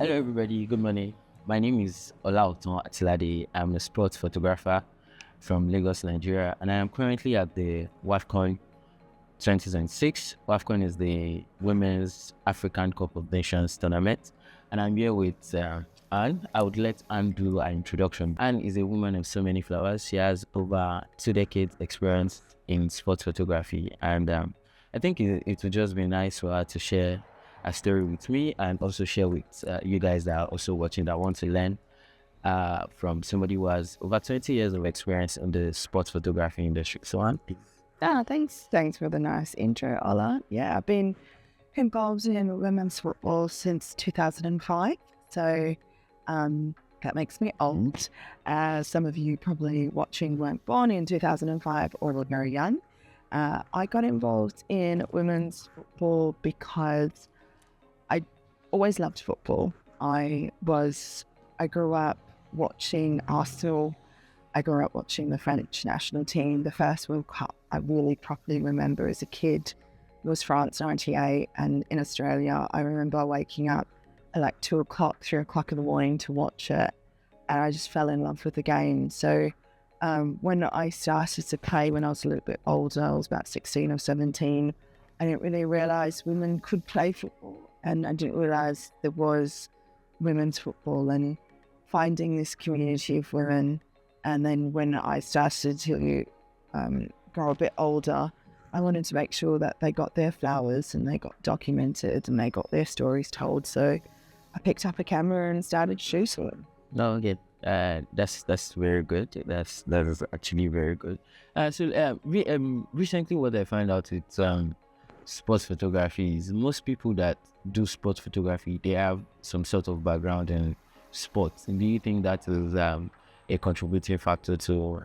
Hello, everybody. Good morning. My name is Olaotan Atilade. I'm a sports photographer from Lagos, Nigeria, and I am currently at the WAFCON 2026. WAFCON is the Women's African Cup of Nations tournament, and I'm here with Ann. I would let Ann do an introduction. Ann is a woman of so many flowers. She has over 2 decades experience in sports photography, and I think it would just be nice for her to share a story with me and also share with you guys that are also watching that want to learn from somebody who has over 20 years of experience in the sports photography industry. So, Ann, please. Thanks. Thanks for the nice intro, Ola. Yeah, I've been involved in women's football since 2005. So that makes me old. Some of you probably watching weren't born in 2005 or were very young. I got involved in women's football because I always loved football. I grew up watching Arsenal. I grew up watching the French national team. The first World Cup I really properly remember as a kid was France 98. And in Australia, I remember waking up at like 2 o'clock, 3 o'clock in the morning to watch it. And I just fell in love with the game. So when I started to play when I was a little bit older, I was about 16 or 17, I didn't really realise women could play football. And I didn't realise there was women's football and finding this community of women. And then when I started to grow a bit older, I wanted to make sure that they got their flowers and they got documented and they got their stories told. So I picked up a camera and started shooting. No, okay. That's very good. That is actually very good. Recently, what I found out is sports photography is most people that do sports photography, they have some sort of background in sports. And do you think that is a contributing factor to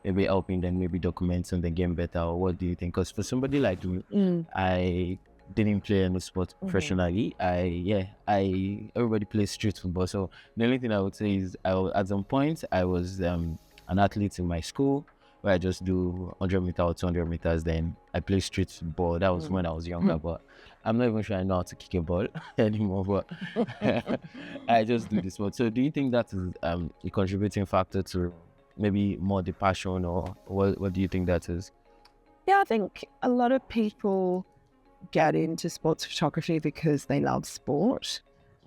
maybe helping them maybe documenting the game better, or what do you think? Because for somebody like me, I didn't play any sport professionally. Everybody plays street football. So the only thing I would say is at some point I was an athlete in my school where I just do 100 meters or 200 meters. Then I play street football. That was when I was younger, but I'm not even sure I know how to kick a ball anymore. But I just do this sport. So do you think that is a contributing factor to maybe more the passion, or what do you think that is? Yeah, I think a lot of people get into sports photography because they love sport,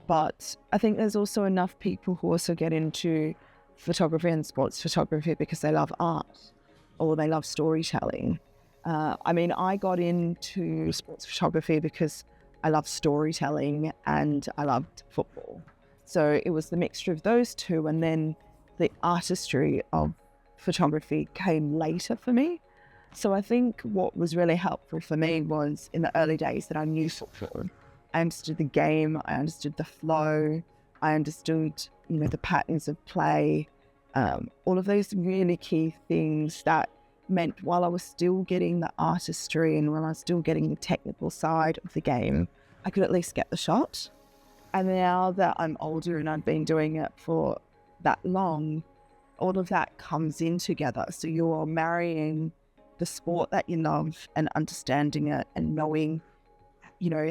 but I think there's also enough people who also get into photography and sports photography because they love art or they love storytelling. I got into sports photography because I love storytelling and I loved football. So it was the mixture of those two, and then the artistry of photography came later for me. So I think what was really helpful for me was in the early days that I knew football. I understood the game, I understood the flow, I understood, the patterns of play, all of those really key things that meant while I was still getting the artistry and while I was still getting the technical side of the game, I could at least get the shot. And now that I'm older and I've been doing it for that long, all of that comes in together. So you're marrying the sport that you love and understanding it and knowing,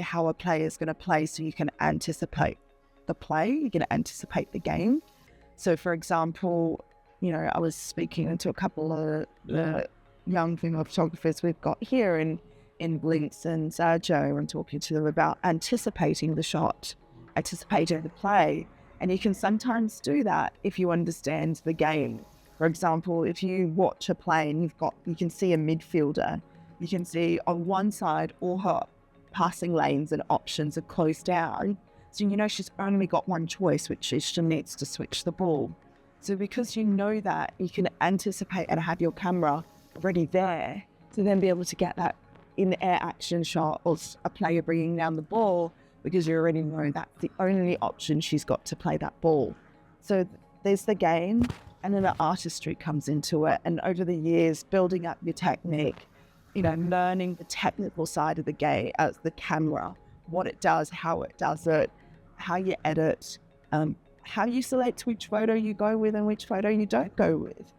how a player is going to play, so you can anticipate the play, you can anticipate the game. So for example, I was speaking to a couple of young female photographers we've got here in Blinks and Sergio, and talking to them about anticipating the shot, anticipating the play. And you can sometimes do that if you understand the game. For example, if you watch a play and you can see a midfielder, you can see on one side all her passing lanes and options are closed down. So she's only got one choice, which is she needs to switch the ball. So because you know that, you can anticipate and have your camera already there to then be able to get that in-air action shot of a player bringing down the ball, because you already know that's the only option she's got to play that ball. So there's the game, and then the artistry comes into it. And over the years, building up your technique, learning the technical side of the game as the camera, what it does, how it does it, how you edit, how you select which photo you go with and which photo you don't go with.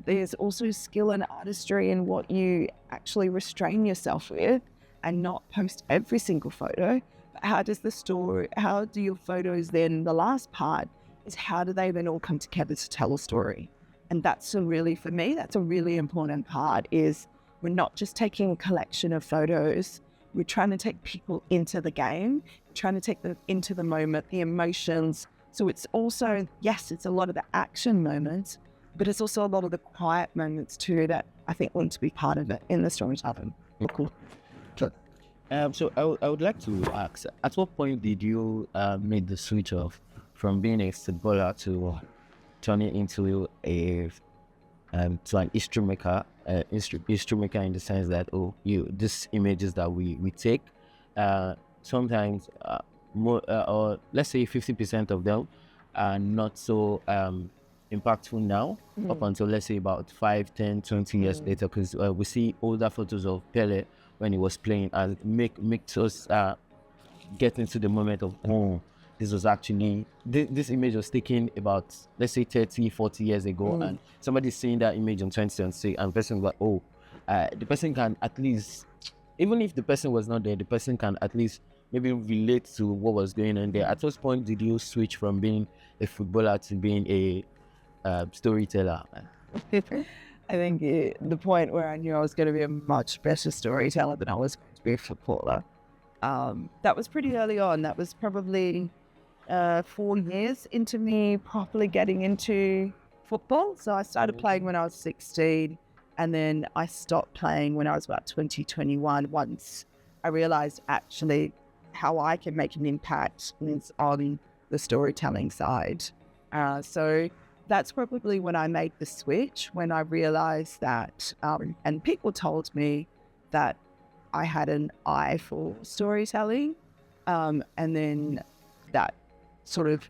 There's also skill and artistry in what you actually restrain yourself with and not post every single photo, how do your photos then, the last part is how do they then all come together to tell a story? And that's for me, that's a really important part is we're not just taking a collection of photos, we're trying to take people into the game, trying to take them into the moment, the emotions. So it's also, yes, it's a lot of the action moments, but it's also a lot of the quiet moments too that I think want to be part of it in the storytelling. Cool. Sure. So I would like to ask, at what point did you make the switch off from being a footballer to turning into an history maker, history maker in the sense that these images that we take, sometimes more or let's say 50% of them are not so impactful now, up until let's say about 5, 10, 20 years later, because we see older photos of Pele when he was playing and makes us get into the moment of this was actually this image was taken about let's say 30, 40 years ago, and somebody's seeing that image in 2026 and the person was like, the person can at least, even if the person was not there, the person can at least maybe relate to what was going on there. At what point did you switch from being a footballer to being a storyteller? I think the point where I knew I was going to be a much better storyteller than I was going to be a footballer. That was pretty early on. That was probably 4 years into me properly getting into football. So I started playing when I was 16, and then I stopped playing when I was about 20, 21, once I realized actually how I can make an impact is on the storytelling side. So that's probably when I made the switch, when I realized that, and people told me that I had an eye for storytelling, and then that sort of,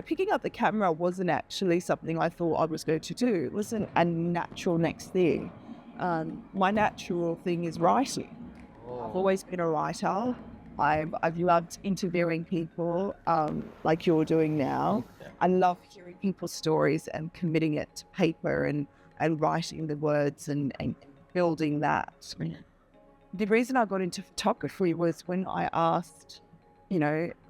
picking up the camera wasn't actually something I thought I was going to do. It wasn't a natural next thing. My natural thing is writing. I've always been a writer. I've loved interviewing people like you're doing now. I love hearing people's stories and committing it to paper and writing the words and building that. The reason I got into photography was when I asked,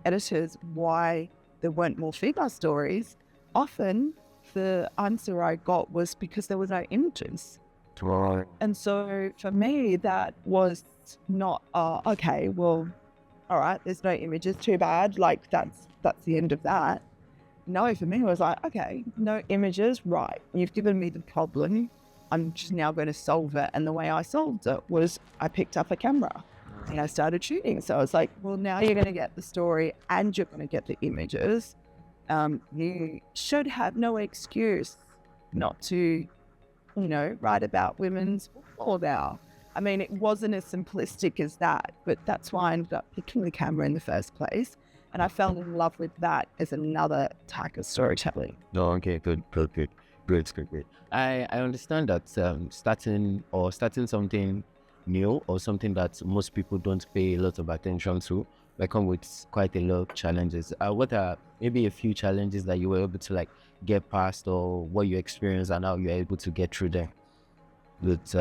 editors why there weren't more female stories. Often the answer I got was because there was no images. Right. And so for me, that was not, okay, well, all right, there's no images, too bad. Like that's the end of that. No, for me, it was like, okay, no images, right. You've given me the problem. I'm just now going to solve it. And the way I solved it was I picked up a camera and I started shooting. So I was like, well, now you're going to get the story and you're going to get the images. You should have no excuse not to, write about women's football now. I mean, it wasn't as simplistic as that, but that's why I ended up picking the camera in the first place. And I fell in love with that as another type of storytelling. Oh, okay, good. Great. I understand that starting something new or something that most people don't pay a lot of attention to may come with quite a lot of challenges. What are maybe a few challenges that you were able to get past, or what you experienced and how you were able to get through them? With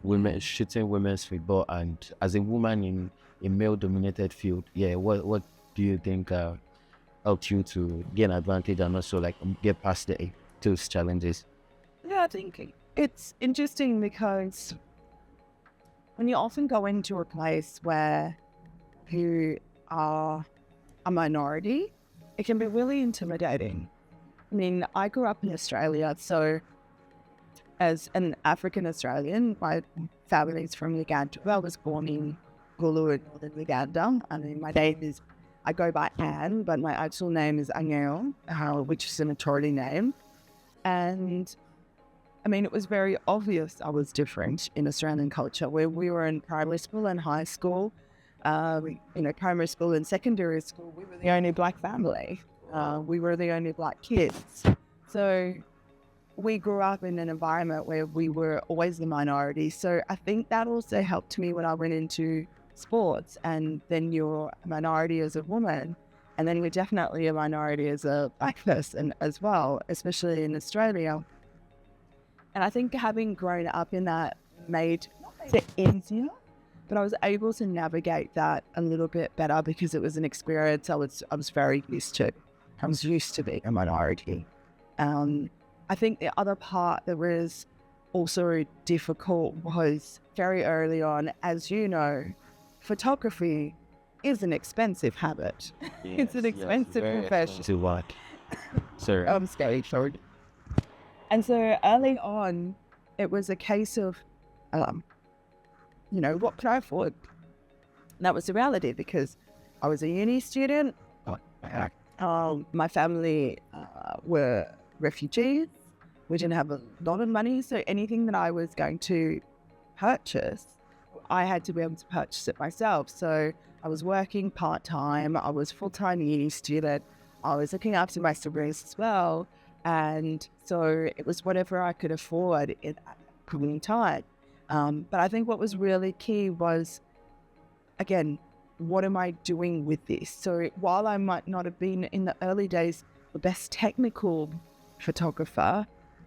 women shooting women's football, and as a woman in a male-dominated field, what do you think helped you to gain advantage and also get past those challenges? Yeah, I think it's interesting because when you often go into a place where you are a minority, it can be really intimidating. I mean, I grew up in Australia, so as an African Australian, my family's from Uganda. I was born in Gulu in northern Uganda. I mean, I go by Ann, but my actual name is Ann Odong, which is a maturity name. And I mean, it was very obvious I was different in Australian culture, where we were in primary school and high school, primary school and secondary school, we were the only black family. We were the only black kids. So we grew up in an environment where we were always the minority. So I think that also helped me when I went into sports, and then you're a minority as a woman, and then you're definitely a minority as a black person as well, especially in Australia. And I think having grown up in that made it easier, But I was able to navigate that a little bit better because it was an experience I was very used to. I was used to being a minority. I think the other part that was also difficult was very early on, as you know, photography is an expensive habit. It's an expensive profession. To what? Sorry. I'm sorry. And so early on, it was a case of, what can I afford? And that was the reality because I was a uni student. My family were refugees. We didn't have a lot of money. So anything that I was going to purchase, I had to be able to purchase it myself. So I was working part-time. I was full-time uni student. I was looking after my siblings as well. And so it was whatever I could afford at that point in time. But I think what was really key was, again, what am I doing with this? So while I might not have been in the early days the best technical photographer,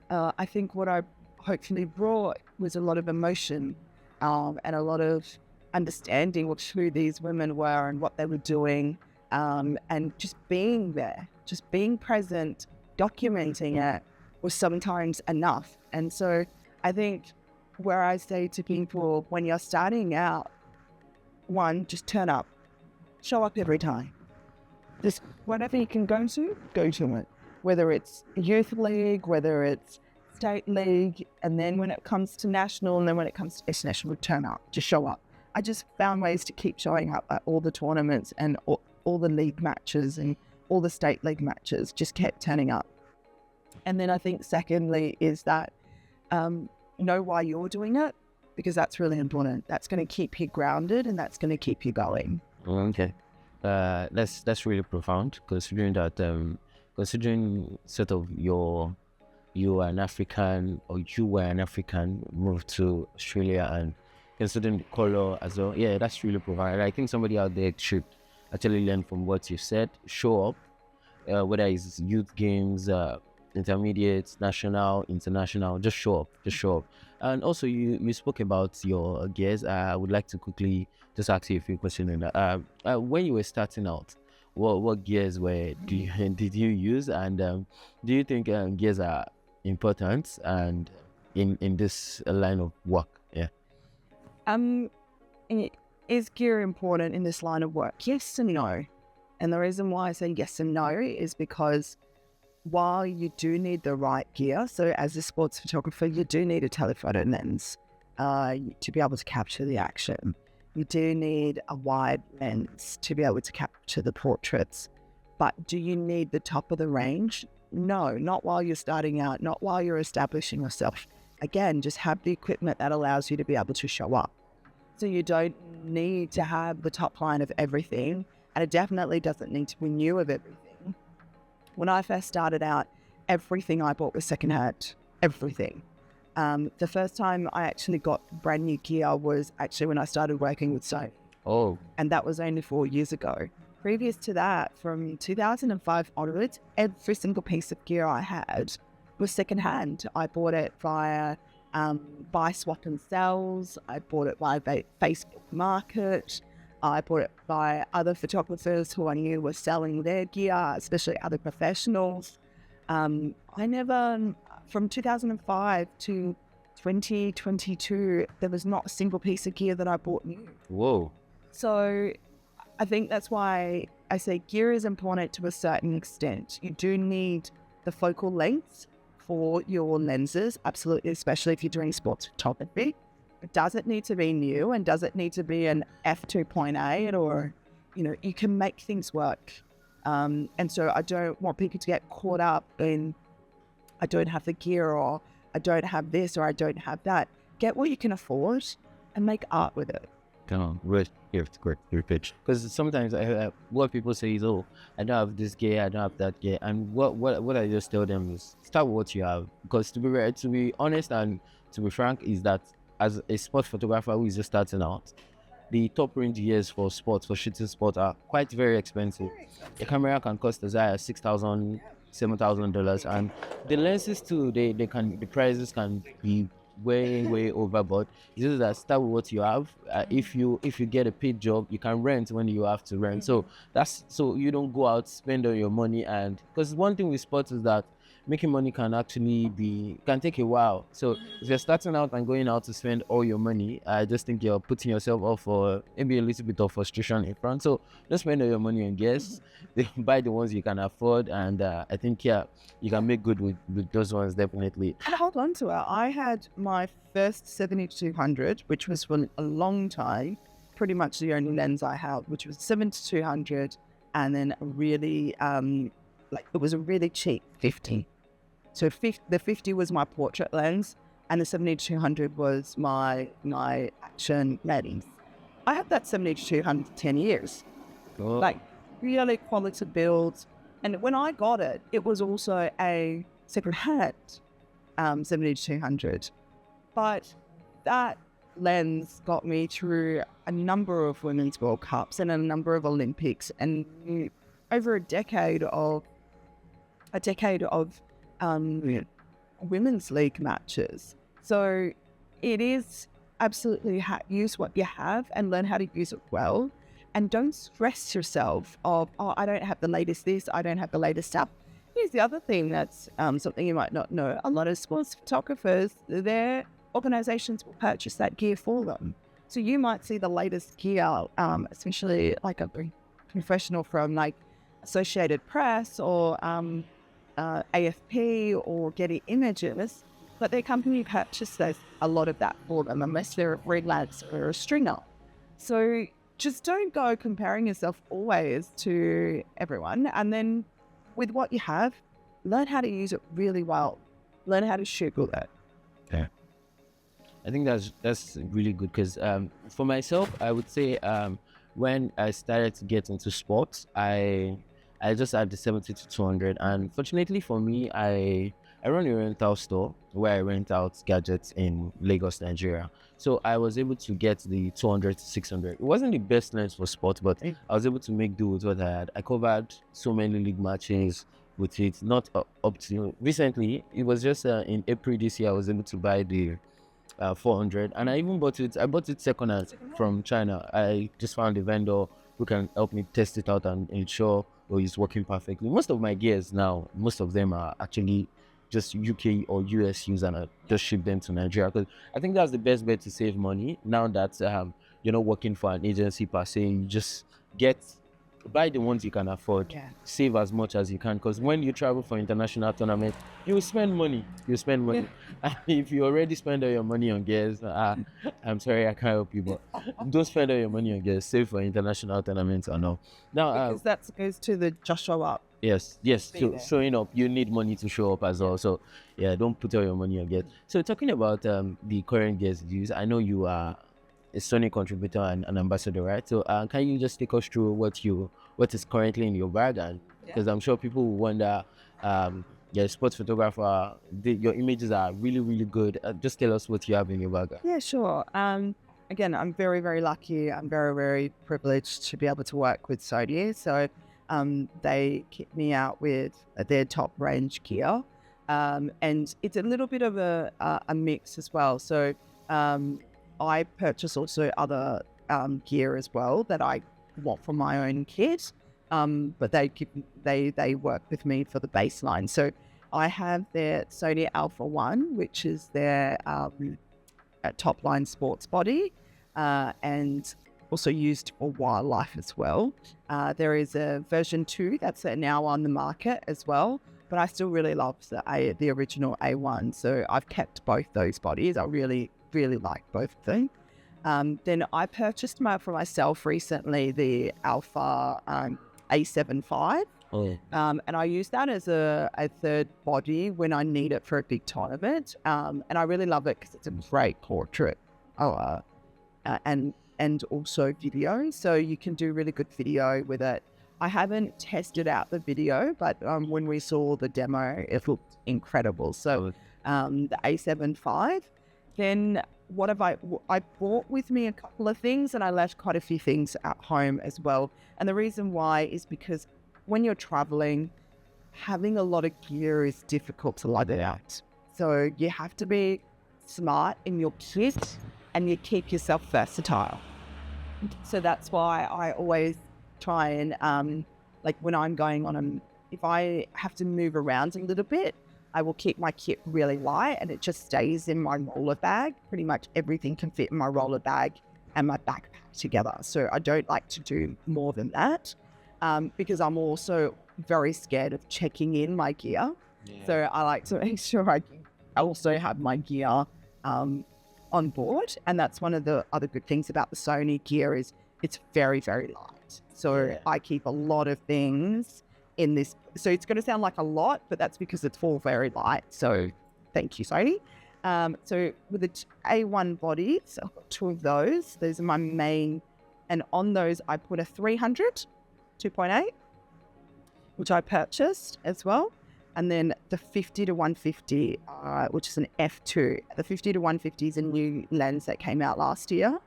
I think what I hopefully brought was a lot of emotion and a lot of understanding of who these women were and what they were doing, and just being there, just being present, documenting it was sometimes enough. And so I think where I say to people, when you're starting out, one, just turn up, show up every time. Just whatever you can go to it. Whether it's youth league, whether it's state league, and then when it comes to national, and then when it comes to international, turn up, just show up. I just found ways to keep showing up at all the tournaments and all the league matches and all the state league matches, just kept turning up. And then I think secondly is that know why you're doing it, because that's really important. That's going to keep you grounded and that's going to keep you going. Okay. That's really profound, considering that considering sort of you are an African, or you were an African, moved to Australia, and considering the color as well. Yeah, that's really profound. I think somebody out there should actually learn from what you said. Show up, whether it's youth games, intermediate, national, international, just show up. And also you spoke about your gears. I would like to quickly just ask you a few questions on that. When you were starting out, what gears did you use, and do you think gears are important and in this line of work? Yeah. Is gear important in this line of work? Yes and no. And the reason why I say yes and no is because while you do need the right gear, so as a sports photographer, you do need a telephoto lens to be able to capture the action. You do need a wide lens to be able to capture the portraits. But do you need the top of the range? No, not while you're starting out, not while you're establishing yourself. Again, just have the equipment that allows you to be able to show up. So you don't need to have the top line of everything, and it definitely doesn't need to be new of everything. When I first started out, everything I bought was secondhand, everything. The first time I actually got brand new gear was actually when I started working with Sony. Oh. And that was only 4 years ago. Previous to that, from 2005 onwards, every single piece of gear I had was secondhand. I bought it via buy, swap and sells. I bought it via Facebook Market. I bought it by other photographers who I knew were selling their gear, especially other professionals. From 2005 to 2022, there was not a single piece of gear that I bought new. Whoa. So I think that's why I say gear is important to a certain extent. You do need the focal length for your lenses, absolutely, especially if you're doing sports photography. It doesn't need to be new, and doesn't need to be an f2.8, or, you can make things work. And so I don't want people to get caught up in, I don't have the gear, or I don't have this, or I don't have that. Get what you can afford and make art with it. Come on, right here, great, your pitch. Because sometimes what people say is, "Oh, I don't have this gear, I don't have that gear," and what I just tell them is, start with what you have. Because to be honest and to be frank, is that as a sports photographer who is just starting out, the top range gears for shooting sport are quite very expensive. A camera can cost as high as $6,000, $7,000, and the lenses too. The prices can be way overboard. It's just that start with what you have. If you get a paid job, you can rent when you have to rent. So that's so you don't go out spend all your money. And because one thing with sports is that making money can actually can take a while. So if you're starting out and going out to spend all your money, I just think you're putting yourself off for maybe a little bit of frustration in front. So don't spend all your money on guests. Buy the ones you can afford, and I think you can make good with those ones definitely. And hold on to it. I had my first 7200, which was for a long time, pretty much the only lens I held, which was 7200, and then a really it was a really cheap 50. So the 50 was my portrait lens, and the 7200 was my action lens. I had that 7200 for 10 years. Cool. Like really quality build. And when I got it, it was also a second-hand 7200. But that lens got me through a number of Women's World Cups and a number of Olympics, and over a decade of women's league matches. So it is absolutely use what you have and learn how to use it well. And don't stress yourself of, oh, I don't have the latest this, I don't have the latest stuff. Here's the other thing that's something you might not know. A lot of sports photographers, their organizations will purchase that gear for them. So you might see the latest gear, especially like a professional from like Associated Press or AFP or Getty Images, but their company purchases a lot of that for them unless they're a freelance or a stringer. So just don't go comparing yourself always to everyone. And then with what you have, learn how to use it really well. Learn how to shoot with it. Yeah. I think that's really good because for myself, I would say when I started to get into sports, I just had the 70 to 200, and fortunately for me, I run a rental store where I rent out gadgets in Lagos, Nigeria. So I was able to get the 200 to 600. It wasn't the best lens for sports, but I was able to make do with what I had. I covered so many league matches with it, not up to recently. It was just in April this year I was able to buy the 400, and I even bought it secondhand from China. I just found a vendor who can help me test it out and ensure it's working perfectly. Most of my gears now, most of them are actually just UK or US use, and I just ship them to Nigeria because I think that's the best way to save money now that you're not working for an agency per se. You just buy the ones you can afford, save as much as you can, because when you travel for international tournaments, you spend money. If you already spend all your money on gears, I'm sorry, I can't help you, but don't spend all your money on gears. Save for international tournaments or no. Now, because that goes to the just show up. Yes. So showing up, you need money to show up as well. So yeah, don't put all your money on gears. So talking about the current gears you use, I know you are a Sony contributor and an ambassador, right? So can you just take us through what is currently in your bag? And because I'm sure people will wonder, you're a sports photographer, your images are really, really good. Just tell us what you have in your bag. Yeah, sure. Again, I'm very, very lucky. I'm very, very privileged to be able to work with Sony. So they kit me out with their top range gear. And it's a little bit of a mix as well. So I purchase also other gear as well that I want for my own kit, but they work with me for the baseline. So I have their Sony Alpha 1, which is their top line sports body, and also used for wildlife as well. There is a version 2 that's now on the market as well, but I still really love the original A1. So I've kept both those bodies. I really like both of them. Then I purchased for myself recently the Alpha A75. And I use that as a third body when I need it for a big tournament. And I really love it because it's a great portrait and also video. So you can do really good video with it. I haven't tested out the video, but when we saw the demo, it looked incredible. So the A75. Then what have I brought with me a couple of things, and I left quite a few things at home as well. And the reason why is because when you're traveling, having a lot of gear is difficult to lug it out. So you have to be smart in your kit and you keep yourself versatile. So that's why I always try and, like when I'm going on if I have to move around a little bit, I will keep my kit really light and it just stays in my roller bag. Pretty much everything can fit in my roller bag and my backpack together. So I don't like to do more than that because I'm also very scared of checking in my gear. Yeah. So I like to make sure I also have my gear on board. And that's one of the other good things about the Sony gear is it's very, very light. So I keep a lot of things in this. So it's going to sound like a lot, but that's because it's all very light. So thank you, Sony. So with the A1 bodies, I've got 2 of those. Those are my main. And on those, I put a 300, 2.8, which I purchased as well. And then the 50 to 150, which is an F2. The 50 to 150 is a new lens that came out last year.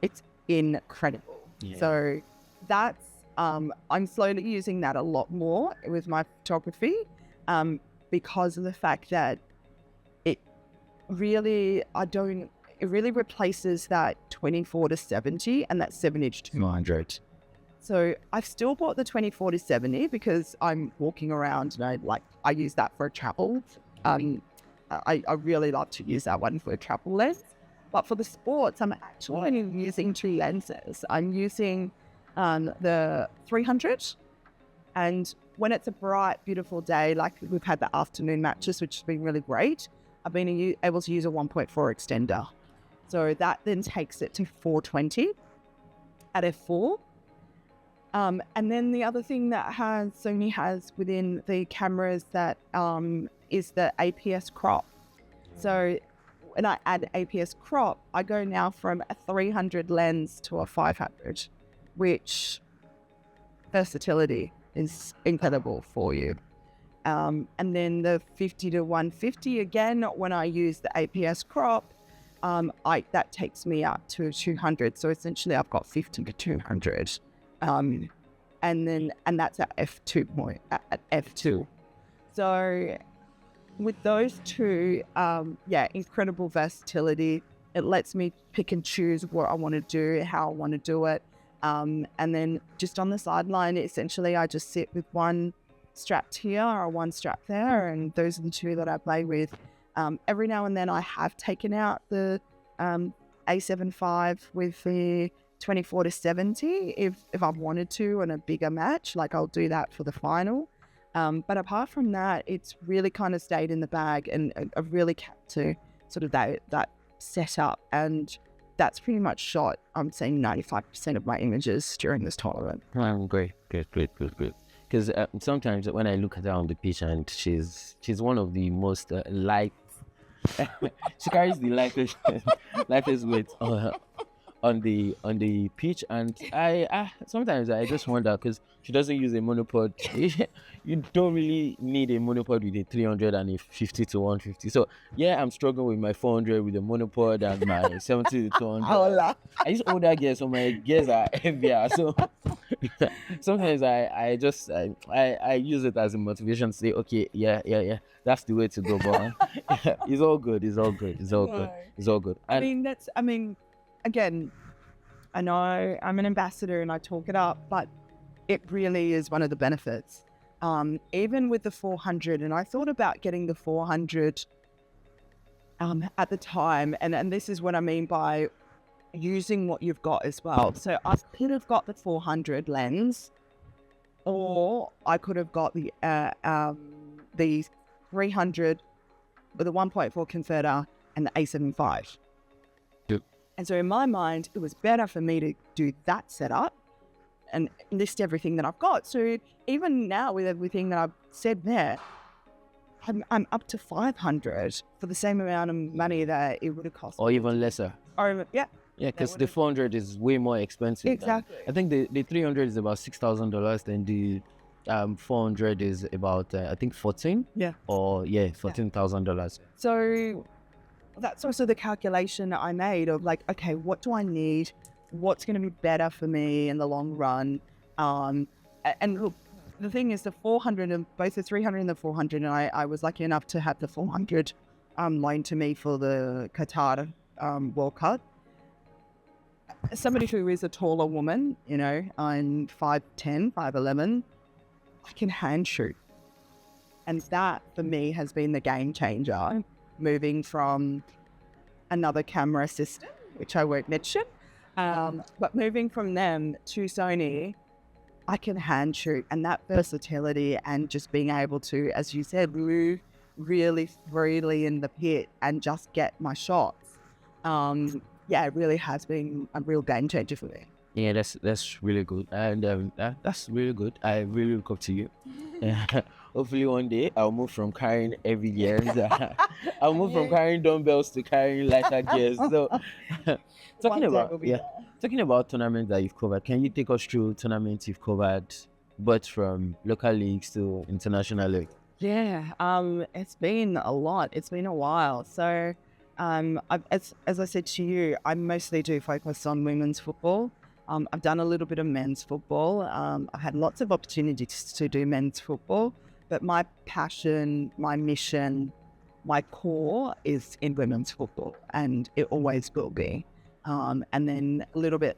It's incredible. Yeah. So that's, I'm slowly using that a lot more with my photography because of the fact that it really replaces that 24 to 70 and that 70 to 200. So I've still bought the 24 to 70 because I'm walking around and I use that for travel. I really love to use that one for a travel lens. But for the sports, I'm actually using 2 lenses. I'm using the 300, and when it's a bright, beautiful day, like we've had the afternoon matches, which has been really great, I've been able to use a 1.4 extender. So that then takes it to 420 at f4. And then the other thing that Sony has within the cameras that is the APS crop. So when I add APS crop, I go now from a 300 lens to a 500, which versatility is incredible for you. And then the 50 to 150, again, when I use the APS crop, that takes me up to 200. So essentially I've got 50 to 200. And that's at f2 at f2. So with those 2, incredible versatility. It lets me pick and choose what I want to do, how I want to do it. And then just on the sideline, essentially I just sit with one strapped here or one strap there, and those are the 2 that I play with. Every now and then I have taken out the A7 V with the 24 to 70 if I've wanted to in a bigger match, like I'll do that for the final. But apart from that, it's really kind of stayed in the bag, and I've really kept to sort of that setup, and that's pretty much shot, I'm saying 95% of my images during this tournament. Great. Because sometimes when I look at her on the pitch, and she's one of the most light. She carries the lightest weight on the pitch, and I sometimes I just wonder because she doesn't use a monopod. You don't really need a monopod with a 300 and a 50 to 150. So yeah, I'm struggling with my 400 with a monopod and my 70 to 200. I use older gears, so my gears are heavier. So sometimes I just use it as a motivation to say, okay, yeah, that's the way to go. But it's all good. And again, I know I'm an ambassador and I talk it up, but it really is one of the benefits. Even with the 400, and I thought about getting the 400 at the time, and this is what I mean by using what you've got as well. So I could have got the 400 lens, or I could have got the 300 with a 1.4 converter and the A7 V. And so in my mind, it was better for me to do that setup and list everything that I've got. So even now with everything that I've said there, I'm up to 500 for the same amount of money that it would have cost. Or even lesser. Yeah, because the 400 is way more expensive. Exactly. I think the 300 is about $6,000, then the 400 is about I think 14. Yeah. Or $14,000. So that's also the calculation that I made of like, okay, what do I need? What's going to be better for me in the long run? And look, the thing is the 400 and both the 300 and the 400, and I was lucky enough to have the 400 loaned to me for the Qatar World Cup. Somebody who is a taller woman, I'm 5'10", 5'11", I can hand shoot. And that, for me, has been the game changer, moving from another camera system, which I won't mention, but moving from them to Sony, I can hand shoot, and that versatility and just being able to, as you said, move really freely in the pit and just get my shots. It really has been a real game changer for me. Yeah, that's really good, and that's really good. I really look up to you. Hopefully one day I'll move from carrying heavy gears. I'll move from carrying dumbbells to carrying lighter gears. So, talking about tournaments that you've covered, can you take us through tournaments you've covered, but from local leagues to international league? Yeah, it's been a lot. It's been a while. So, as I said to you, I mostly do focus on women's football. I've done a little bit of men's football. I've had lots of opportunities to do men's football, but my passion, my mission, my core is in women's football, and it always will be. And then a little bit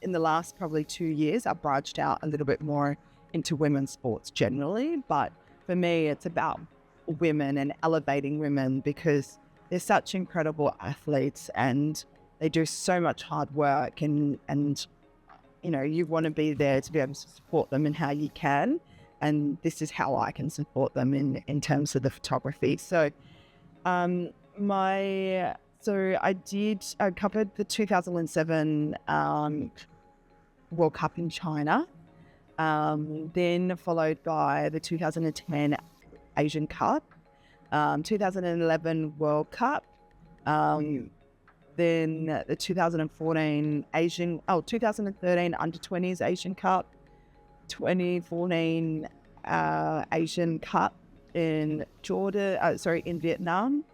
in the last probably 2 years, I've branched out a little bit more into women's sports generally. But for me, it's about women and elevating women, because they're such incredible athletes and they do so much hard work, and you want to be there to be able to support them in how you can. And this is how I can support them in terms of the photography. So, I covered the 2007 World Cup in China, then followed by the 2010 Asian Cup, 2011 World Cup, then the 2013 Under-20s Asian Cup, 2014 Asian Cup in in Vietnam.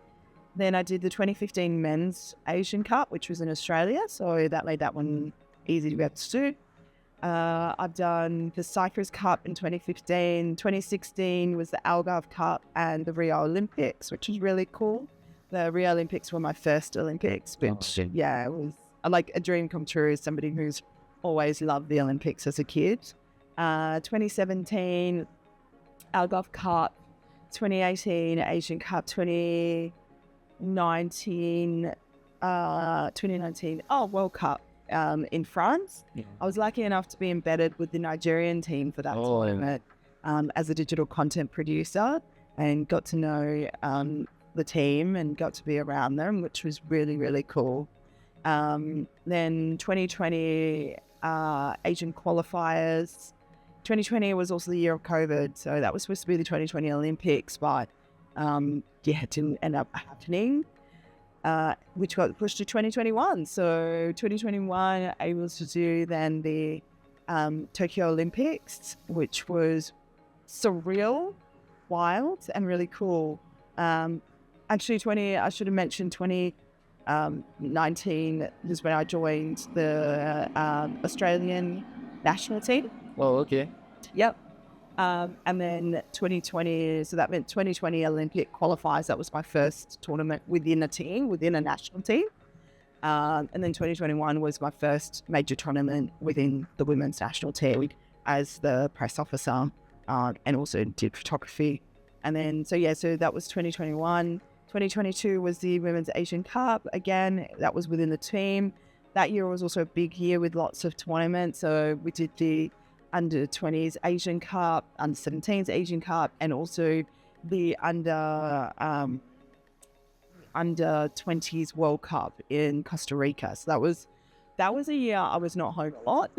Then I did the 2015 Men's Asian Cup, which was in Australia, so that made that one easy to be able to do. I've done the Cyprus Cup in 2015. 2016 was the Algarve Cup and the Rio Olympics, which was really cool. The Rio Olympics were my first Olympics, which, it was like a dream come true as somebody who's always loved the Olympics as a kid. 2017 Algarve Cup, 2018 Asian Cup, 2019 World Cup in France. Yeah. I was lucky enough to be embedded with the Nigerian team for that tournament as a digital content producer, and got to know the team and got to be around them, which was really, really cool. Then 2020 Asian qualifiers. 2020 was also the year of COVID, so that was supposed to be the 2020 Olympics, but it didn't end up happening, which got pushed to 2021. So 2021, I was to do then the Tokyo Olympics, which was surreal, wild, and really cool. Actually, I should have mentioned 2019 is when I joined the Australian national team. Oh, okay. Yep. And then 2020, so that meant 2020 Olympic qualifiers. That was my first tournament within a team, within a national team. And then 2021 was my first major tournament within the women's national team as the press officer, and also did photography. And then, so that was 2021. 2022 was the Women's Asian Cup. Again, that was within the team. That year was also a big year with lots of tournaments. So we did the Under-20s Asian Cup, Under-17s Asian Cup, and also the Under-20s World Cup in Costa Rica. So that was a year I was not home a lot.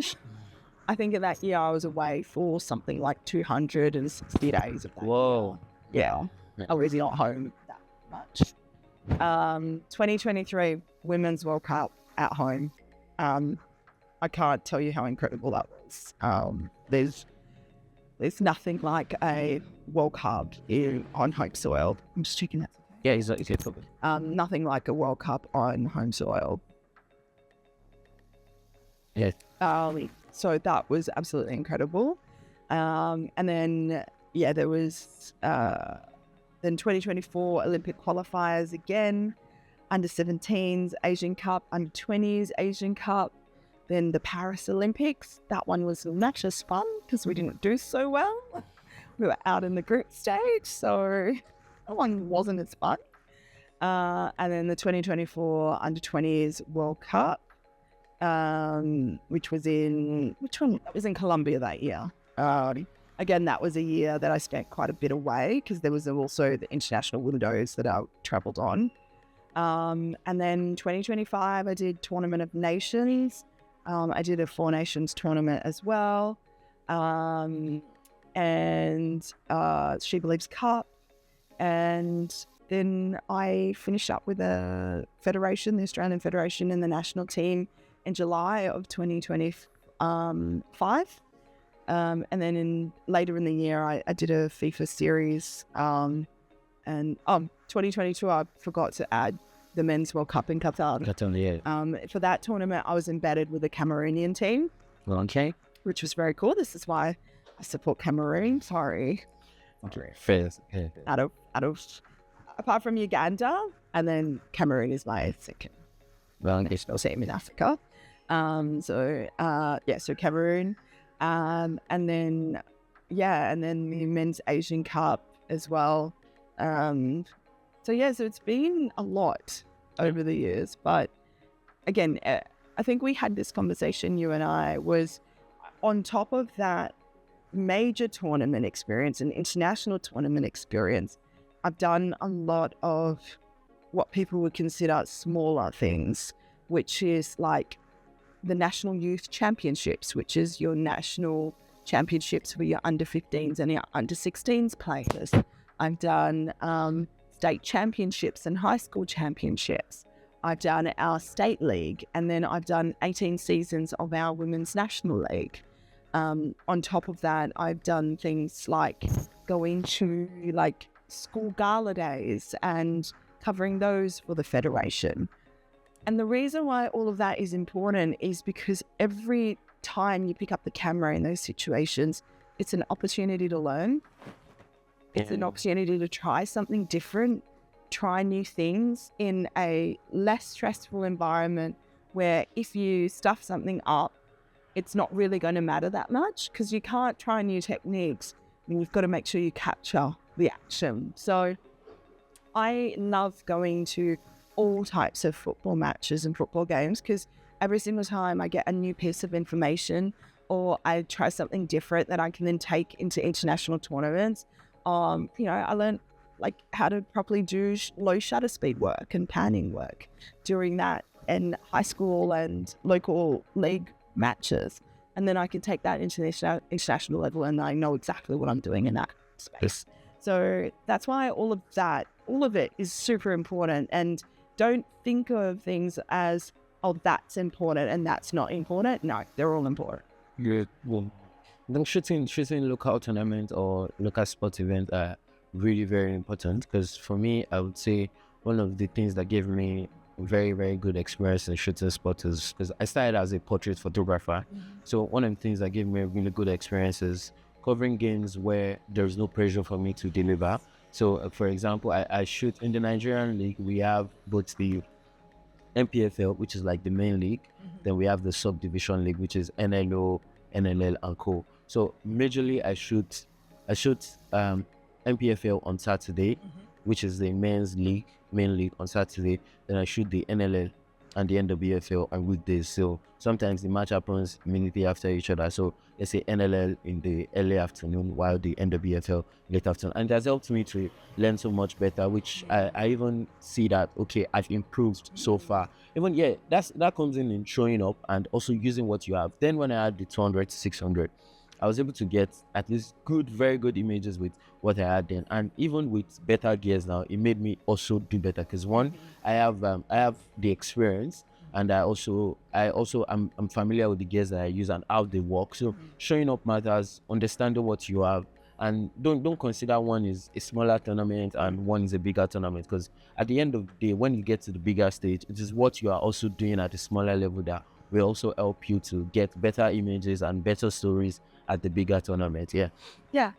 I think in that year I was away for something like 260 days of that. Whoa. Year. Yeah, I was not home that much. 2023 Women's World Cup at home. I can't tell you how incredible that was. There's nothing like a World Cup on home soil. I'm just checking that. Yeah, it's okay. Nothing like a World Cup on home soil. Yeah. So that was absolutely incredible. And then, there was the Then 2024 Olympic qualifiers again, under 17s Asian Cup, under 20s Asian Cup. Then the Paris Olympics, that one was not as fun because we didn't do so well. We were out in the group stage, so that one wasn't as fun. And then the 2024 under 20s World Cup, which was in Colombia that year. Again, that was a year that I spent quite a bit away because there was also the international windows that I travelled on. And then 2025, I did Tournament of Nations. I did a Four Nations tournament as well. And She Believes Cup. And then I finished up with the Federation, the Australian Federation, and the national team in July of 2025. And then later in the year, I did a FIFA series. And 2022, I forgot to add the Men's World Cup in Qatar. For that tournament, I was embedded with the Cameroonian team. Okay. Which was very cool. This is why I support Cameroon. Sorry. Okay. Fair. Out of apart from Uganda, and then Cameroon is my second national team in Africa. So Cameroon, and then the Men's Asian Cup as well. So it's been a lot over the years, but again, I think we had this conversation, you and I, was on top of that major tournament experience and international tournament experience, I've done a lot of what people would consider smaller things, which is like the National Youth Championships, which is your national championships for your under 15s and your under 16s players. I've done state championships and high school championships. I've done our state league, and then I've done 18 seasons of our women's national league. On top of that, I've done things like going to like school gala days and covering those for the federation. And the reason why all of that is important is because every time you pick up the camera in those situations, it's an opportunity to learn. It's an opportunity to try something different, try new things in a less stressful environment where if you stuff something up, it's not really going to matter that much because you can't try new techniques and you've got to make sure you capture the action. So I love going to all types of football matches and football games because every single time I get a new piece of information or I try something different that I can then take into international tournaments. I learned like how to properly do low shutter speed work and panning work during that in high school and local league matches. And then I can take that into the international level and I know exactly what I'm doing in that space. So that's why all of it is super important. And don't think of things as, oh, that's important and that's not important. No, they're all important. Yeah, well, then shooting local tournaments or local sports events are really very important because for me, I would say one of the things that gave me very, very good experience in shooting sports is because I started as a portrait photographer. So one of the things that gave me a really good experience is covering games where there's no pressure for me to deliver. So for example, I shoot in the Nigerian league. We have both the MPFL, which is like the main league. Then we have the subdivision league, which is NLO, NLL and co. So majorly I shoot MPFL on Saturday, which is the main league on Saturday. Then I shoot the NLL and the NWFL on weekdays. So sometimes the match happens immediately after each other. So let's say NLL in the early afternoon while the NWFL late afternoon. And that's helped me to learn so much better, which I even see that, okay, I've improved so far. Even, that comes in showing up and also using what you have. Then when I had the 200 to 600, I was able to get at least very good images with what I had then. And even with better gears now, it made me also do better. Because one, I have the experience, and I'm familiar with the gears that I use and how they work. So showing up matters, understanding what you have, and don't consider one is a smaller tournament and one is a bigger tournament. Because at the end of the day, when you get to the bigger stage, it is what you are also doing at a smaller level that will also help you to get better images and better stories at the bigger tournament. Yeah,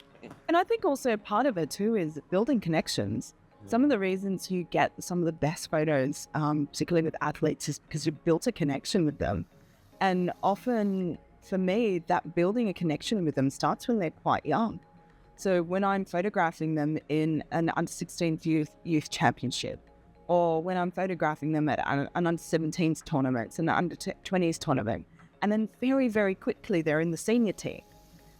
And I think also part of it too is building connections. Some of the reasons you get some of the best photos, particularly with athletes, is because you've built a connection with them. And often for me, that building a connection with them starts when they're quite young. So when I'm photographing them in an under-16 youth championship, or when I'm photographing them at an under-17s tournament, an under-20s tournament, and then very, very quickly they're in the senior team.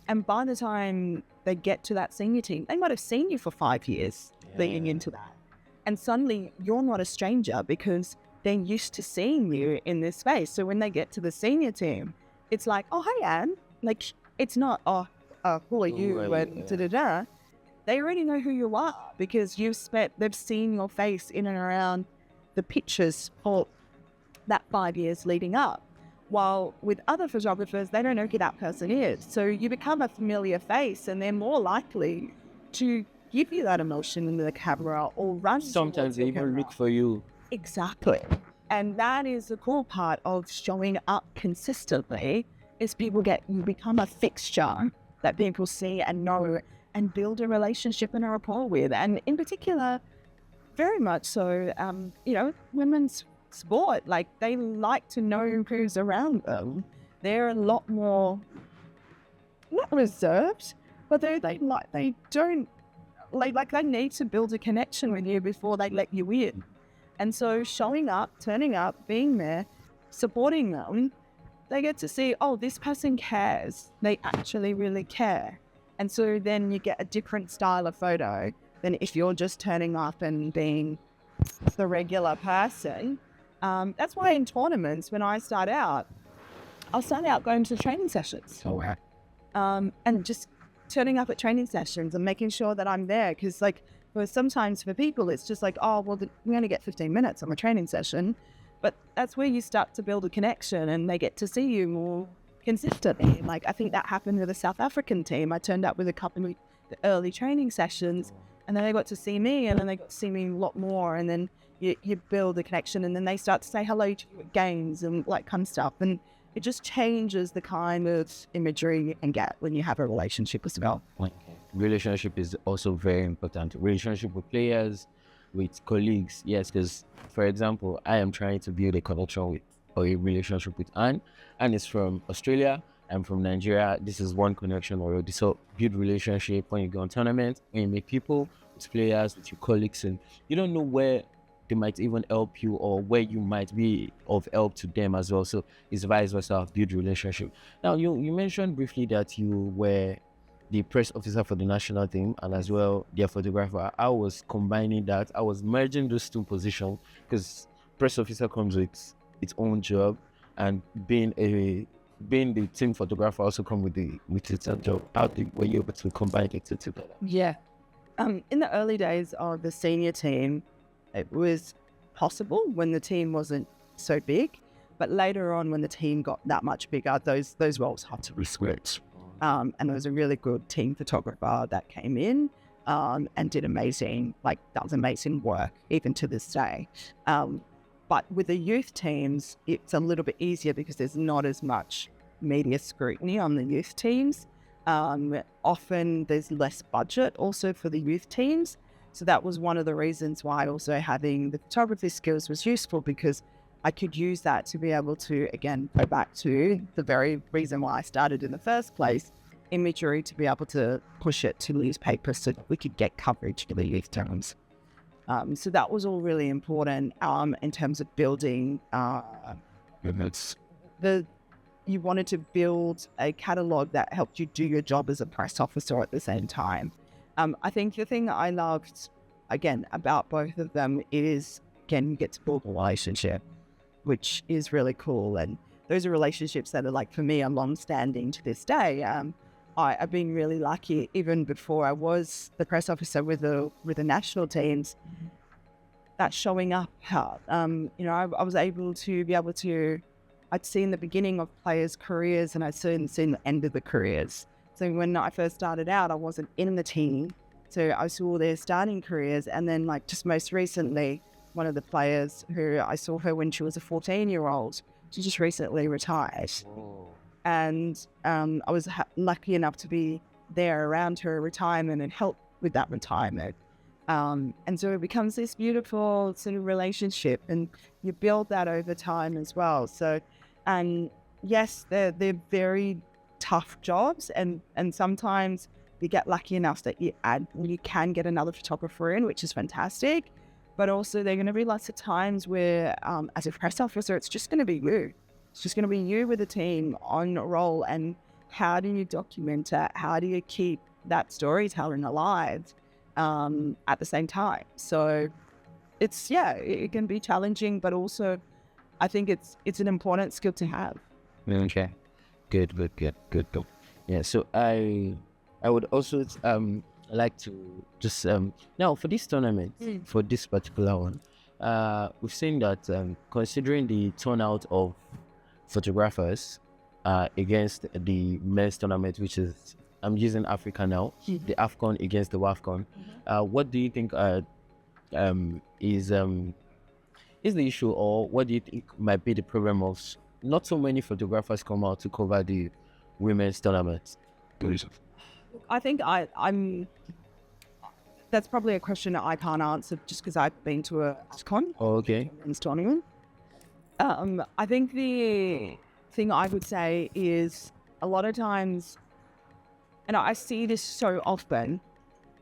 And by the time they get to that senior team, they might have seen you for 5 years leading into that. And suddenly you're not a stranger because they're used to seeing you in this space. So when they get to the senior team, it's like, oh, hey, Anne. Like, it's not, who are you? And da-da-da. They already know who you are because they've seen your face in and around the pictures for that 5 years leading up. While with other photographers, they don't know who that person is. So you become a familiar face and they're more likely to give you that emotion in the camera or run. Sometimes they even look for you. Exactly. And that is the cool part of showing up consistently is you become a fixture that people see and know and build a relationship and a rapport with. And in particular, very much so, women's sport, like they like to know who's around them. They're a lot more, not reserved, but they need to build a connection with you before they let you in. And so showing up, turning up, being there, supporting them, they get to see, oh, this person cares. They actually really care. And so then you get a different style of photo than if you're just turning up and being the regular person. That's why in tournaments, when I start out, I'll start out going to training sessions. Oh, wow. And just turning up at training sessions and making sure that I'm there. Because sometimes for people, it's just like, oh, well, we only get 15 minutes on a training session. But that's where you start to build a connection and they get to see you more consistently. Like, I think that happened with the South African team. I turned up with a couple of the early training sessions and then they got to see me and then they got to see me a lot more. And then you build a connection and then they start to say hello to you at games and like kind of stuff. And it just changes the kind of imagery you can get when you have a relationship as well. Okay. Relationship is also very important. Relationship with players, with colleagues. Yes, because for example, I am trying to build a connection with or a relationship with Anne. Anne is from Australia. I'm from Nigeria. This is one connection already. So build relationship when you go on tournaments, when you meet people, with players, with your colleagues, and you don't know where they might even help you or where you might be of help to them as well. So it's vice versa, build relationship. Now, you mentioned briefly that you were the press officer for the national team and as well their photographer. I was combining that. I was merging those two positions because press officer comes with its own job and being the team photographer also come with its own job. How were you able to combine it together? Yeah. In the early days of the senior team, it was possible when the team wasn't so big, but later on when the team got that much bigger, those roles had to be switched. And there was a really good team photographer that came in and did amazing work even to this day. But with the youth teams, it's a little bit easier because there's not as much media scrutiny on the youth teams. Often there's less budget also for the youth teams. So that was one of the reasons why also having the photography skills was useful, because I could use that to be able to, again, go back to the very reason why I started in the first place, imagery, to be able to push it to newspapers so that we could get coverage for the youth teams. So that was all really important in terms of building. You wanted to build a catalogue that helped you do your job as a press officer at the same time. I think the thing that I loved, again, about both of them is, again, you get to build a relationship, which is really cool. And those are relationships that are, like, for me, are long-standing to this day. I've been really lucky, even before I was the press officer with the national teams, that showing up part. I was able to I'd seen the beginning of players' careers and I'd seen the end of the careers. So when I first started out, I wasn't in the team. So I saw their starting careers. And then, like, just most recently, one of the players who I saw her when she was a 14-year-old, she just recently retired. Oh. And I was lucky enough to be there around her retirement and help with that retirement. And so it becomes this beautiful sort of relationship, and you build that over time as well. So, and yes, they're very tough jobs, and sometimes you get lucky enough that you can get another photographer in, which is fantastic. But also there are going to be lots of times where, as a press officer, it's just going to be you. It's just going to be you with a team on a roll. And how do you document it? How do you keep that storytelling alive at the same time? So it's, it can be challenging, but also I think it's an important skill to have. Okay. Good. Yeah, so I would also like to just now for this tournament, for this particular one, we've seen that considering the turnout of photographers against the men's tournament, which is, I'm using Africa now, the AFCON against the WAFCON, what do you think is the issue, or what do you think might be the problem of not so many photographers come out to cover the women's tournament? I think I'm. That's probably a question that I can't answer just because I've been to a AFCON. Oh, okay. Women's tournament. I think the thing I would say is a lot of times, and I see this so often,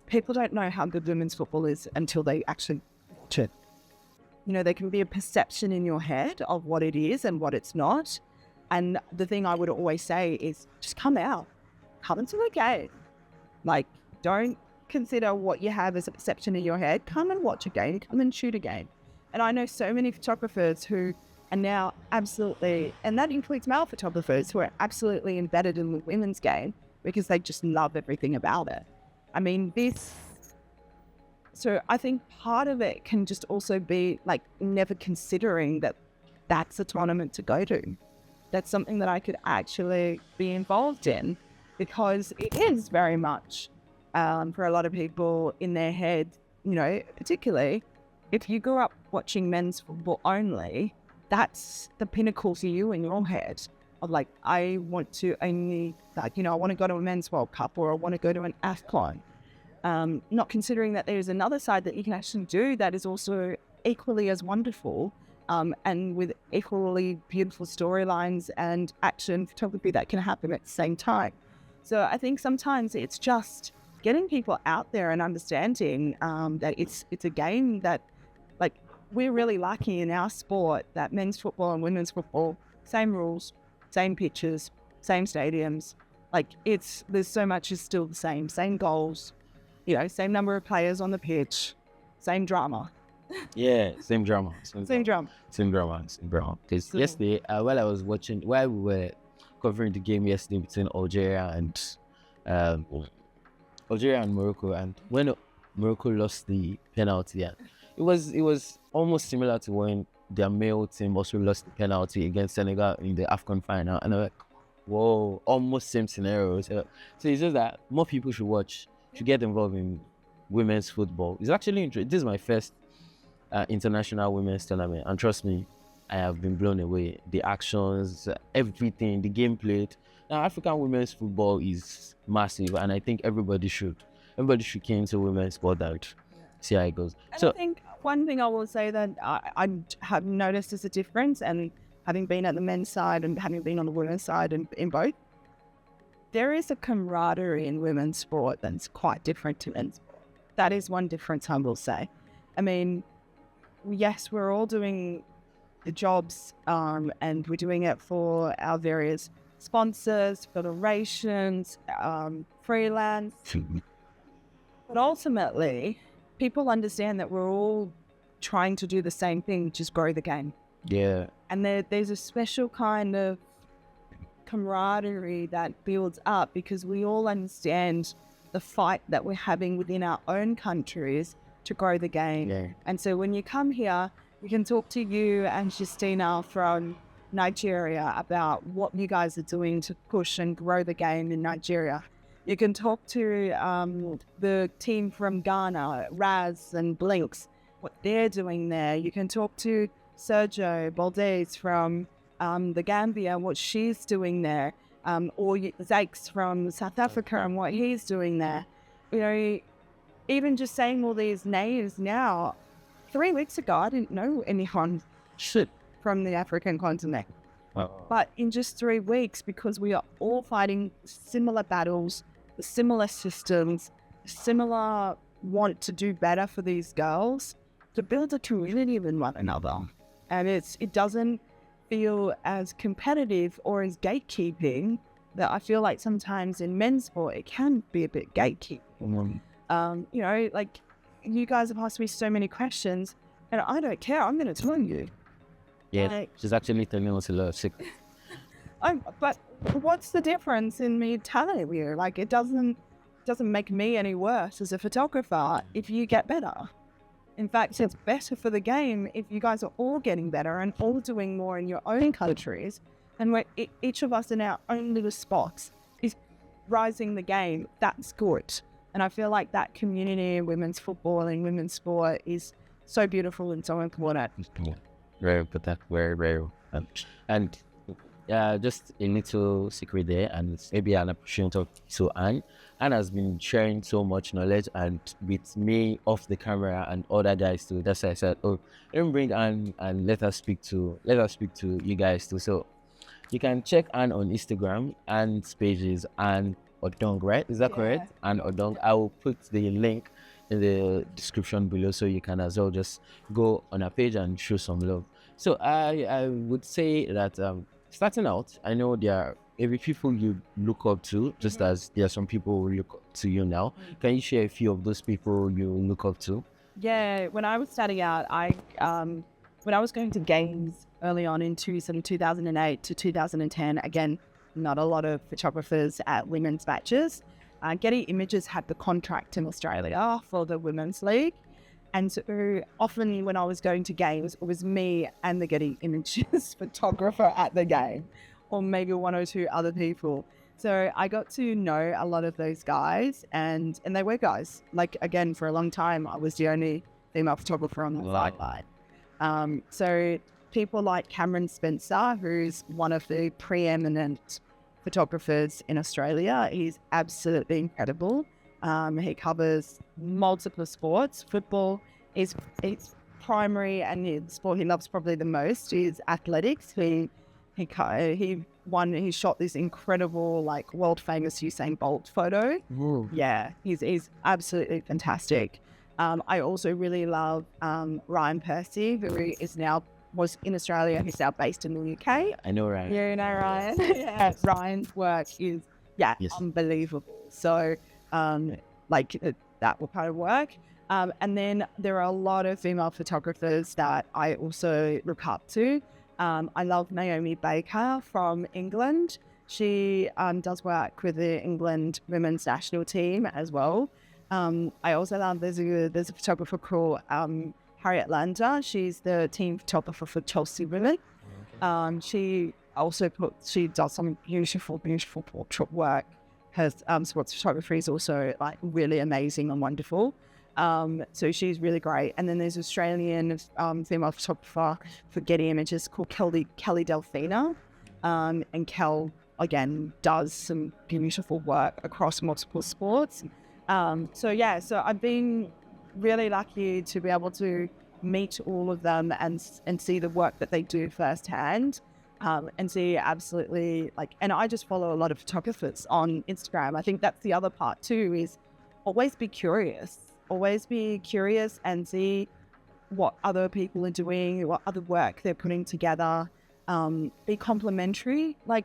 people don't know how good women's football is until they actually watch it. You know, there can be a perception in your head of what it is and what it's not. And the thing I would always say is just come out. Come into the game. Like, don't consider what you have as a perception in your head. Come and watch a game. Come and shoot a game. And I know so many photographers who are now absolutely, and that includes male photographers, who are absolutely embedded in the women's game because they just love everything about it. I mean, so I think part of it can just also be like never considering that that's a tournament to go to. That's something that I could actually be involved in, because it is very much for a lot of people in their head, you know, particularly if you grew up watching men's football only, that's the pinnacle to you in your head of like, I want to only, like, you know, I want to go to a men's World Cup, or I want to go to an AFCON. Not considering that there's another side that you can actually do that is also equally as wonderful, and with equally beautiful storylines and action photography that can happen at the same time. So I think sometimes it's just getting people out there and understanding that it's a game that, like, we're really lucky in our sport that men's football and women's football, same rules, same pitches, same stadiums. Like, there's so much is still the same goals, you know, same number of players on the pitch, same drama. Yeah, same drama. Same drama. Because yesterday, while we were covering the game yesterday between Algeria and Morocco, and when Morocco lost the penalty, it was almost similar to when their male team also lost the penalty against Senegal in the AFCON final, and I'm like, whoa, almost same scenarios. So it's just that more people should get involved in women's football. It's actually interesting. This is my first international women's tournament, and trust me, I have been blown away. The actions, everything, the gameplay. Now, African women's football is massive, and I think everybody should key into women's sport out. See how it goes. And so I think one thing I will say that I have noticed as a difference, and having been at the men's side and having been on the women's side and in both, there is a camaraderie in women's sport that's quite different to men's sport. That is one difference I will say. I mean, yes, we're all doing the jobs, and we're doing it for our various sponsors, federations, freelance. But ultimately, people understand that we're all trying to do the same thing, which is grow the game. Yeah. And there's a special kind of camaraderie that builds up because we all understand the fight that we're having within our own countries to grow the game. Yeah. And so when you come here, we can talk to you and Justina from Nigeria about what you guys are doing to push and grow the game in Nigeria. You can talk to the team from Ghana, Raz and Blinks, what they're doing there. You can talk to Sergio Baldes from the Gambia, what she's doing there. or Zakes from South Africa and what he's doing there. You know, even just saying all these names now, 3 weeks ago, I didn't know anyone from the African continent. But in just 3 weeks, because we are all fighting similar battles, similar systems, similar want to do better for these girls, to build a community with one another. And it doesn't feel as competitive or as gatekeeping that I feel like sometimes in men's sport, it can be a bit gatekeeping. You know, like you guys have asked me so many questions and I don't care. I'm going to tell you. Yeah, Like, she's actually telling us a lot of secrets. but what's the difference in me telling you? Like, it doesn't make me any worse as a photographer if you get better. In fact, it's better for the game if you guys are all getting better and all doing more in your own countries. And where each of us in our own little spots is rising the game, that's good. And I feel like that community in women's football and women's sport is so beautiful and so important. Very important, very, very. And just a little secret there, and it's maybe an appreciation to Anne. Anne has been sharing so much knowledge, and with me off the camera and other guys too. That's why I said, oh, let me bring Anne and let her speak to you guys too. So you can check Anne on Instagram. Anne's page is Ann Odong, right? Is that correct? Ann Odong. I will put the link in the description below, so you can as well just go on her page and show some love. So I would say that starting out, I know there are every people you look up to, just as there are some people who look up to you now. Can you share a few of those people you look up to? Yeah, when I was starting out, when I was going to games early on in 2008 to 2010, again, not a lot of photographers at women's matches. Getty Images had the contract in Australia for the Women's League. And so often when I was going to games, it was me and the Getty Images photographer at the game, or maybe one or two other people. So I got to know a lot of those guys, and they were guys. Like, again, for a long time, I was the only female photographer on the sideline. So people like Cameron Spencer, who's one of the preeminent photographers in Australia, he's absolutely incredible. He covers multiple sports. Football is primary, and the sport he loves probably the most is athletics. He shot this incredible, like, world famous Usain Bolt photo. Ooh. Yeah, he's absolutely fantastic. I also really love Ryan Percy, who was in Australia. He's now based in the UK. I know Ryan. Yeah, you know Ryan. Yeah, Ryan's work is unbelievable. So that will kind of work. And then there are a lot of female photographers that I also look up to. I love Naomi Baker from England. She does work with the England women's national team as well. I also love, there's a photographer called Harriet Lander. She's the team photographer for Chelsea Women. She does some beautiful portrait work. Her sports photography is also like really amazing and wonderful. So she's really great. And then there's Australian female photographer for Getty Images called Kelly Delfina. And Kel, again, does some beautiful work across multiple sports. So I've been really lucky to be able to meet all of them and see the work that they do firsthand. And see absolutely and I just follow a lot of photographers on Instagram. I think that's the other part too, is always be curious and see what other people are doing, what other work they're putting together. Be complimentary. Like,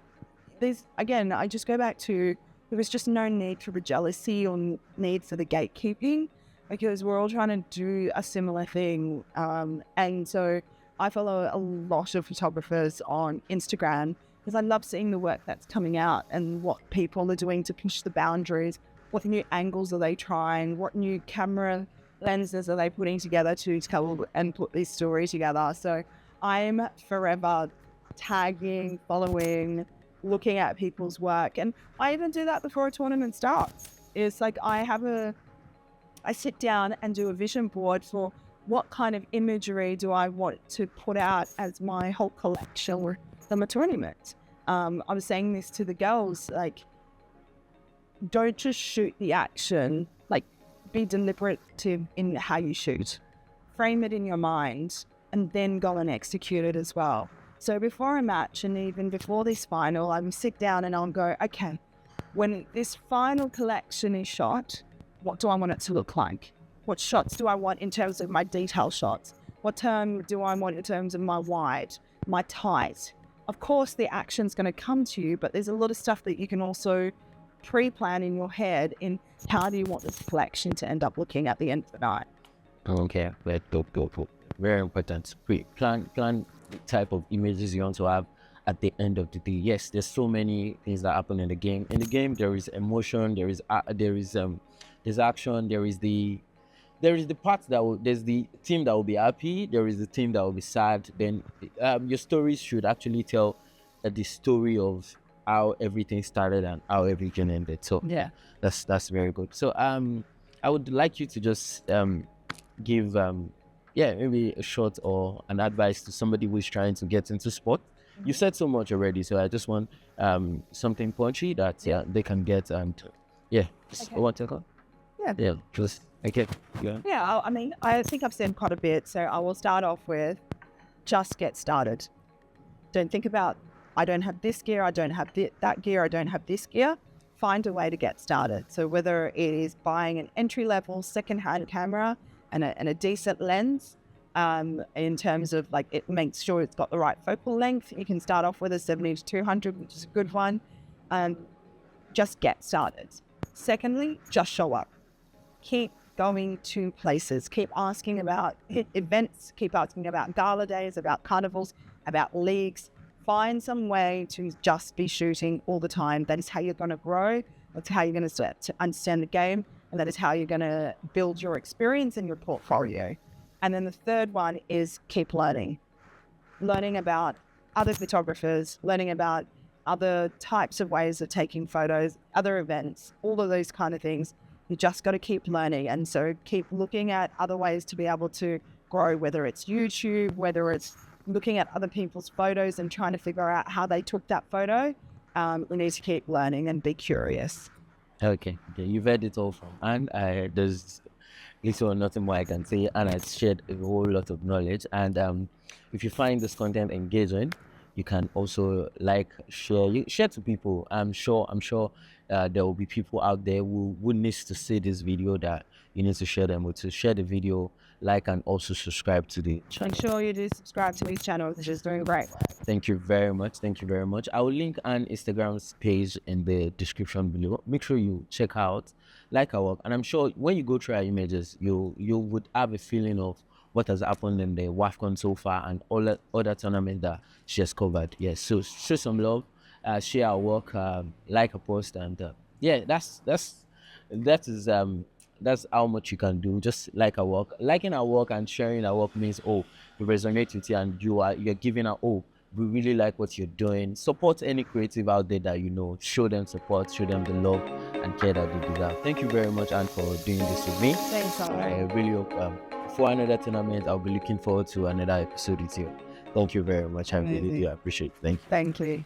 there's, again, I just go back to, there was just no need for the jealousy or need for the gatekeeping, because we're all trying to do a similar thing. And so I follow a lot of photographers on Instagram because I love seeing the work that's coming out and what people are doing to push the boundaries. What new angles are they trying? What new camera lenses are they putting together to tell and put this story together? So I'm forever tagging, following, looking at people's work. And I even do that before a tournament starts. It's like I sit down and do a vision board for what kind of imagery do I want to put out as my whole collection from a tournament. I was saying this to the girls, like, don't just shoot the action, like, be deliberative in how you shoot. Frame it in your mind and then go and execute it as well. So before a match and even before this final, I will sit down and I'll go, okay, when this final collection is shot, what do I want it to look like? What shots do I want in terms of my detail shots? What term do I want in terms of my wide, my tight? Of course, the action's going to come to you, but there's a lot of stuff that you can also pre-plan in your head in how do you want this collection to end up looking at the end of the night. Okay, dope. Very important. Plan the type of images you want to have at the end of the day. Yes, there's so many things that happen in the game. In the game, there is emotion, there's action, there's the part there's the team that will be happy, there is the team that will be sad. Then your stories should actually tell the story of how everything started and how everything ended. So Yeah. that's very good. So I would like you to just give maybe a short or an advice to somebody who is trying to get into sport. You said so much already, so I just want something punchy that they can get and one second. Yeah. Just okay. Yeah, I mean, I think I've said quite a bit, so I will start off with just get started. Don't think about, I don't have this gear, I don't have that gear, I don't have this gear. Find a way to get started. So whether it is buying an entry-level second-hand camera and a decent lens, in terms of like it makes sure it's got the right focal length. You can start off with a 70 to 200, which is a good one. Just get started. Secondly, just show up. Keep going to places. Keep asking about events. Keep asking about gala days, about carnivals, about leagues. Find some way to just be shooting all the time. That is how you're going to grow. That's how you're going to start to understand the game. And that is how you're going to build your experience and your portfolio. And then the third one is keep learning. Learning about other photographers, learning about other types of ways of taking photos, other events, all of those kind of things. You just got to keep learning. And so keep looking at other ways to be able to grow, whether it's YouTube, whether it's looking at other people's photos and trying to figure out how they took that photo. We need to keep learning and be curious. Okay, you've heard it all from Anne. There's little or nothing more I can say, and I shared a whole lot of knowledge. And if you find this content engaging, you can also share to people. I'm sure there will be people out there who needs to see this video that you need to share them with. So share the video, like, and also subscribe to the channel. Make sure you do subscribe to these channels, which is doing great. Thank you very much. I will link an Instagram page in the description below. Make sure you check out, like our work, and I'm sure when you go through our images, you would have a feeling of what has happened in the WAFCON so far and all the other tournaments that she has covered. Yes, so show some love, share our work, like a post, and that's how much you can do. Just like our work. Liking our work and sharing our work means we resonate with you and you're giving out, we really like what you're doing. Support any creative out there that you know. Show them support, show them the love and care that they deserve. Thank you very much, Anne, for doing this with me. Thanks, I really hope for another tournament, I'll be looking forward to another episode with you. Thank you very much. I really do appreciate it. Thank you. Thank you.